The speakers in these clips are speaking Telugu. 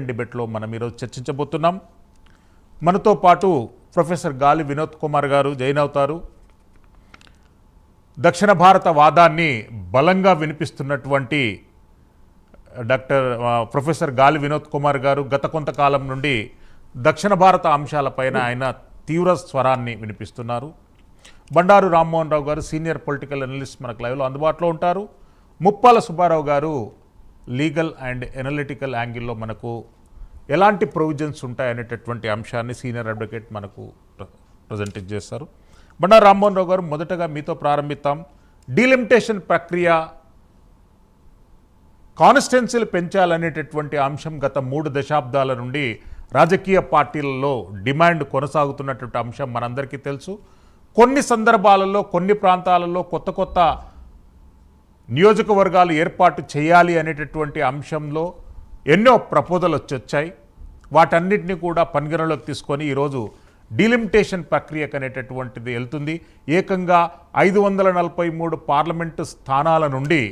డిబేట్లో మనం ఈరోజు చర్చించబోతున్నాం. మనతో పాటు ప్రొఫెసర్ గాలి వినోద్ కుమార్ గారు జాయిన్ అవుతారు. దక్షిణ భారత వాదాన్ని బలంగా వినిపిస్తున్నటువంటి ప్రొఫెసర్ గాలి వినోద్ కుమార్ గారు గత కొంతకాలం నుండి దక్షిణ భారత అంశాలపైన ఆయన తీవ్ర స్వరాన్ని వినిపిస్తున్నారు. బండారు రామ్మోహన్ రావు గారు సీనియర్ పొలిటికల్ అనలిస్ట్ మనకు లైవ్లో అందుబాటులో ఉంటారు. ముప్పాల సుబ్బారావు గారు లీగల్ అండ్ ఎనలిటికల్ యాంగిల్లో మనకు ఎలాంటి ప్రొవిజన్స్ ఉంటాయనేటటువంటి అంశాన్ని సీనియర్ అడ్వకేట్ మనకు ప్రజెంట్ చేస్తారు. బండారు రామ్మోహన్ రావు గారు, మొదటగా మీతో ప్రారంభిద్దాం. డీలిమిటేషన్ ప్రక్రియ, కాన్స్టిట్యున్సీలు పెంచాలనేటటువంటి అంశం గత 3 దశాబ్దాల నుండి రాజకీయ పార్టీలలో డిమాండ్ కొనసాగుతున్నటువంటి అంశం మనందరికీ తెలుసు. కొన్ని సందర్భాలలో కొన్ని ప్రాంతాలలో కొత్త నియోజకవర్గాలు ఏర్పాటు చేయాలి అనేటటువంటి అంశంలో ఎన్నో ప్రపోజల్ వచ్చాయి. వాటన్నిటిని కూడా పరిగణలోకి తీసుకొని ఈరోజు డీలిమిటేషన్ ప్రక్రియకు అనేటటువంటిది వెళ్తుంది. ఏకంగా 543 పార్లమెంటు స్థానాల నుండి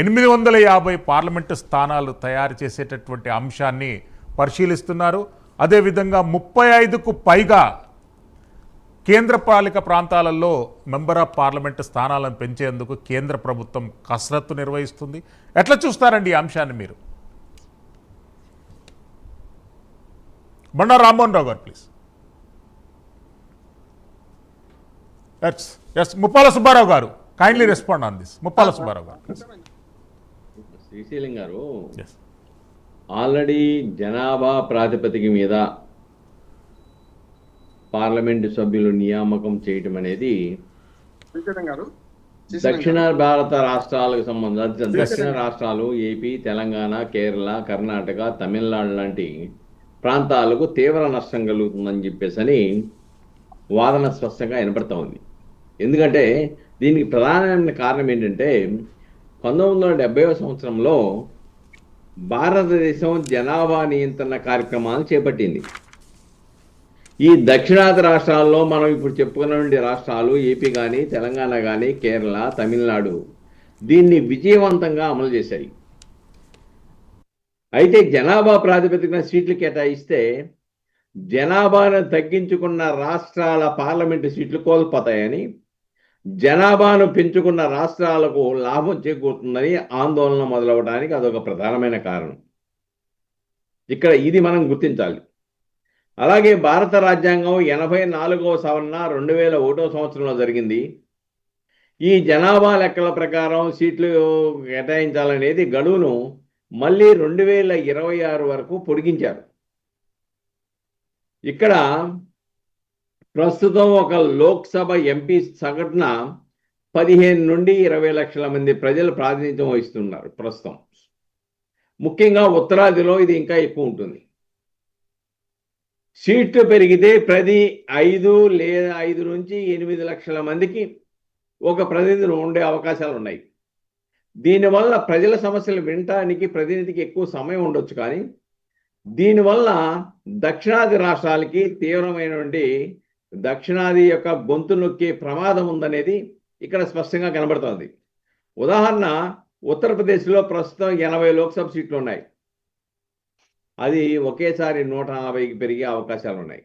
850 పార్లమెంటు స్థానాలు తయారు చేసేటటువంటి అంశాన్ని పరిశీలిస్తున్నారు. అదేవిధంగా 35కు పైగా కేంద్ర పాలిక ప్రాంతాలలో మెంబర్ ఆఫ్ పార్లమెంటు స్థానాలను పెంచేందుకు కేంద్ర ప్రభుత్వం కసరత్తు నిర్వహిస్తుంది. ఎట్లా చూస్తారండి ఈ అంశాన్ని మీరు? బండారు రామ్మోహన్ రావు గారు ప్లీజ్. ముప్పాల సుబ్బారావు గారు kindly respond on this. Muppala Subbarao గారు. శ్రీశైలం గారు, ఆల్రెడీ జనాభా ప్రాతిపదిక మీద పార్లమెంటు సభ్యులు నియామకం చేయటం అనేది దక్షిణ భారత రాష్ట్రాలకు సంబంధించిన దక్షిణ రాష్ట్రాలు ఏపీ, తెలంగాణ, కేరళ, కర్ణాటక, తమిళనాడు లాంటి ప్రాంతాలకు తీవ్ర నష్టం కలుగుతుందని చెప్పేసి వాదన స్పష్టంగా వినపడతా ఉంది. ఎందుకంటే దీనికి ప్రధానమైన కారణం ఏంటంటే 1970వ సంవత్సరంలో భారతదేశం జనాభా నియంత్రణ కార్యక్రమాలను చేపట్టింది. ఈ దక్షిణాది రాష్ట్రాల్లో మనం ఇప్పుడు చెప్పుకున్న రాష్ట్రాలు ఏపీ కానీ, తెలంగాణ కానీ, కేరళ, తమిళనాడు దీన్ని విజయవంతంగా అమలు చేశాయి. అయితే జనాభా ప్రాతిపదికన సీట్లు కేటాయిస్తే జనాభాను తగ్గించుకున్న రాష్ట్రాల పార్లమెంటు సీట్లు కోల్పోతాయని, జనాభాను పెంచుకున్న రాష్ట్రాలకు లాభం చేకూరుతుందని ఆందోళన మొదలవడానికి అదొక ప్రధానమైన కారణం. ఇక్కడ ఇది మనం గుర్తించాలి. అలాగే భారత రాజ్యాంగం 84వ సవరణ 2001వ సంవత్సరంలో జరిగింది. ఈ జనాభా లెక్కల ప్రకారం సీట్లు కేటాయించాలనేది గడువును మళ్ళీ 2026 వరకు పొడిగించారు. ఇక్కడ ప్రస్తుతం ఒక లోక్సభ ఎంపీ సగటున 15 నుండి 20 లక్షల మంది ప్రజలు ప్రాతినిధ్యం వహిస్తున్నారు ప్రస్తుతం. ముఖ్యంగా ఉత్తరాదిలో ఇది ఇంకా ఎక్కువ ఉంటుంది. సీట్లు పెరిగితే ప్రతి 5 నుంచి 8 లక్షల మందికి ఒక ప్రతినిధులు ఉండే అవకాశాలు ఉన్నాయి. దీనివల్ల ప్రజల సమస్యలు వినటానికి ప్రతినిధికి ఎక్కువ సమయం ఉండొచ్చు, కానీ దీనివల్ల దక్షిణాది రాష్ట్రాలకి తీవ్రమైనటువంటి దక్షిణాది యొక్క గొంతు నొక్కే ప్రమాదం ఉందనేది ఇక్కడ స్పష్టంగా కనబడుతోంది. ఉదాహరణ, ఉత్తరప్రదేశ్లో ప్రస్తుతం 80 లోక్సభ సీట్లు ఉన్నాయి. అది ఒకేసారి 140కి పెరిగే అవకాశాలు ఉన్నాయి.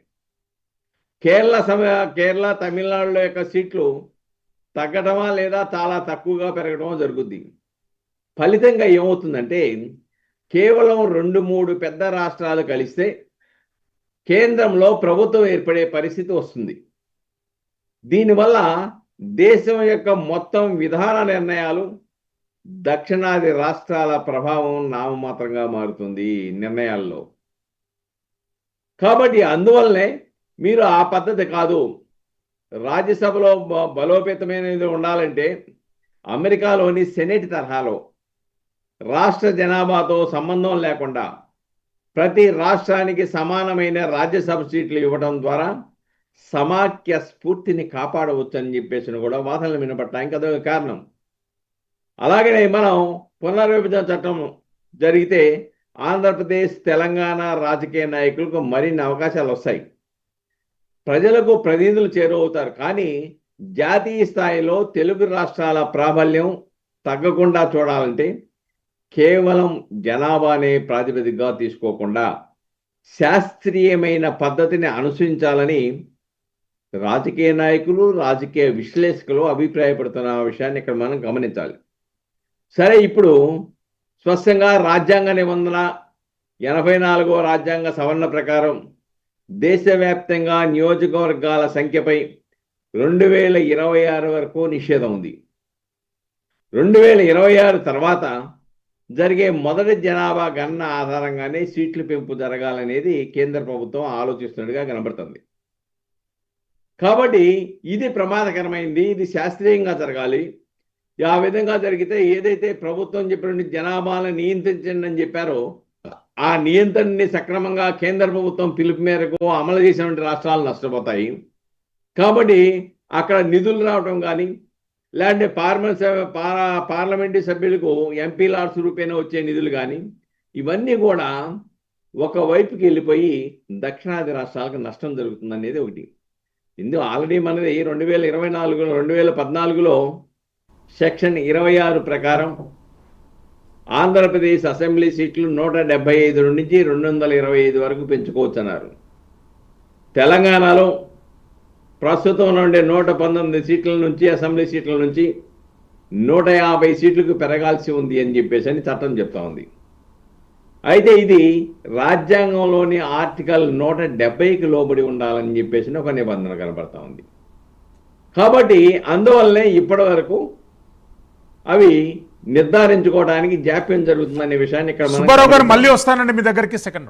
కేరళ, తమిళనాడులో యొక్క సీట్లు తగ్గటమా లేదా చాలా తక్కువగా పెరగడమో జరుగుద్ది. ఫలితంగా ఏమవుతుందంటే కేవలం 2-3 పెద్ద రాష్ట్రాలు కలిస్తే కేంద్రంలో ప్రభుత్వం ఏర్పడే పరిస్థితి వస్తుంది. దీనివల్ల దేశం యొక్క మొత్తం విధాన నిర్ణయాలు దక్షిణాది రాష్ట్రాల ప్రభావం నామమాత్రంగా మారుతుంది నిర్ణయాల్లో. కాబట్టి అందువల్లనే మీరు ఆ పద్ధతి కాదు, రాజ్యసభలో బలోపేతమైనది ఉండాలంటే అమెరికాలోని సెనేట్ తరహాలో రాష్ట్ర జనాభాతో సంబంధం లేకుండా ప్రతి రాష్ట్రానికి సమానమైన రాజ్యసభ సీట్లు ఇవ్వడం ద్వారా సమాఖ్య స్ఫూర్తిని కాపాడవచ్చు అని చెప్పేసి కూడా వాదనలు వినపడటానికి అదొక కారణం. అలాగనే మనం పునర్విభజన చట్టం జరిగితే ఆంధ్రప్రదేశ్, తెలంగాణ రాజకీయ నాయకులకు మరిన్ని అవకాశాలు వస్తాయి. ప్రజలకు ప్రతినిధులు చేరువవుతారు. కానీ జాతీయ స్థాయిలో తెలుగు రాష్ట్రాల ప్రాబల్యం తగ్గకుండా చూడాలంటే కేవలం జనాభానే ప్రాతిపదికగా తీసుకోకుండా శాస్త్రీయమైన పద్ధతిని అనుసరించాలని రాజకీయ నాయకులు, రాజకీయ విశ్లేషకులు అభిప్రాయపడుతున్న విషయాన్ని ఇక్కడ మనం గమనించాలి. సరే, ఇప్పుడు స్పష్టంగా రాజ్యాంగ నిబంధన 84వ రాజ్యాంగ సవరణ ప్రకారం దేశవ్యాప్తంగా నియోజకవర్గాల సంఖ్యపై 2026 వరకు నిషేధం ఉంది. 2026 తర్వాత జరిగే మొదటి జనాభా గణన ఆధారంగానే సీట్ల పెంపు జరగాలనేది కేంద్ర ప్రభుత్వం ఆలోచిస్తున్నట్టుగా కనబడుతుంది. కాబట్టి ఇది ప్రమాదకరమైంది, ఇది శాస్త్రీయంగా జరగాలి. ఆ విధంగా జరిగితే ఏదైతే ప్రభుత్వం చెప్పిన జనాభాను నియంత్రించండి అని చెప్పారో ఆ నియంత్రణని సక్రమంగా కేంద్ర ప్రభుత్వం పిలుపు మేరకు అమలు చేసినటువంటి రాష్ట్రాలు నష్టపోతాయి. కాబట్టి అక్కడ నిధులు రావడం కానీ, లేదంటే పార్లమెంటరీ సభ్యులకు ఎంపీ లాడ్స్ రూపేణ వచ్చే నిధులు కానీ, ఇవన్నీ కూడా ఒకవైపుకి వెళ్ళిపోయి దక్షిణాది రాష్ట్రాలకు నష్టం జరుగుతుంది అనేది ఒకటి. ఇందులో ఆల్రెడీ మనది 2014లో సెక్షన్ 26 ప్రకారం ఆంధ్రప్రదేశ్ అసెంబ్లీ సీట్లు 175 నుంచి 225 వరకు పెంచుకోవచ్చన్నారు. తెలంగాణలో ప్రస్తుతం ఉండే 119 సీట్ల నుంచి, అసెంబ్లీ సీట్ల నుంచి 150 సీట్లకు పెరగాల్సి ఉంది అని చెప్పేసి చట్టం చెప్తా ఉంది. అయితే ఇది రాజ్యాంగంలోని ఆర్టికల్ 170కి లోబడి ఉండాలని చెప్పేసి ఒక నిబంధన కనబడతా ఉంది. కాబట్టి అందువల్లనే ఇప్పటి వరకు అవి నిర్ధారించుకోవడానికి జాప్యం జరుగుతుందనే విషయాన్ని ఇక్కడ సుబ్బారావు గారు మళ్ళీ వస్తానండి మీ దగ్గరికి. సెకండ్